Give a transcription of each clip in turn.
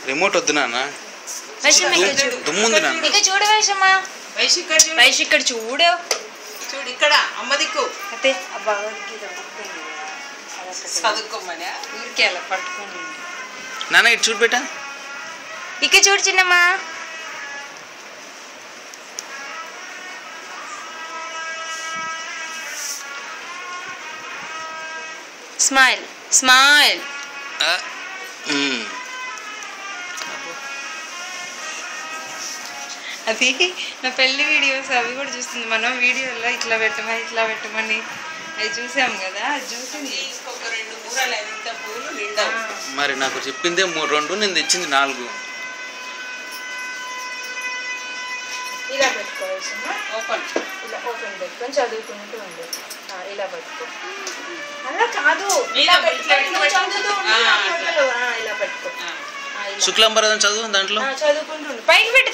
Remote వద్దు నాన్న. ఇక చూడు వైషమ్మా. వైష్ ఇక్కడ చూడు. చూడు ఇక్కడ అమ్మ దిక్కు. అయితే భగవద్గీత చదువుకోమని ఊరికే అలా పట్టుకోండి. నాన్న ఇటు చూడు బేటా. ఇక చూడు చిన్నమ్మా. Smile smile. అది నా పెళ్లి వీడియోస్ అవి కూడా చూస్తుంది. మనం వీడియోలో ఇట్లా పెట్టమని అవి చూసాం కదా. అది చూసింది. ఇంకొక 2 మూరలు ఎంత పూలు నిండా. మరి నాకు చెప్పిందే 2, నేను తెచ్చింది 4. ఇలా పెట్టుకోవాల్సిన ఓపెన్ ఇలా ఓపెన్ పెట్టుకొని చదువుకుంటూ ఉండు. ఇలా పెట్టుకో. అలా కాదు ఇలా పెట్టుకో. శుక్లాంబరం చదువు దాంట్లో చదువుకుంటుండు. పైకి పెట్టి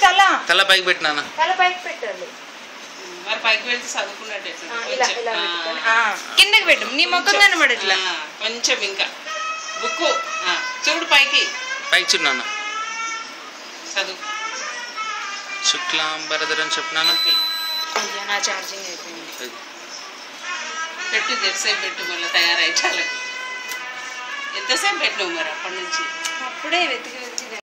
తల పైకి పెట్టినా. తల పైకి పెట్టాలి. మరి పైకి వెళ్తే చదువుకున్నట్టు కిందకి పెట్టు. నీ మొక్కం కనబడట్లా. కొంచెం ఇంకా బుక్ చూడు పైకి చూడు నాన్న. చదువు. శుక్లాంబరధరం చెప్పినాను. నా ఛార్జింగ్ అయిపోయింది. పెట్టు ఎంతసేపు పెట్టు మళ్ళీ తయారైతాలి. ఎంతసేపు పెట్టినావు మరి అప్పటి నుంచి? అప్పుడే వెతికి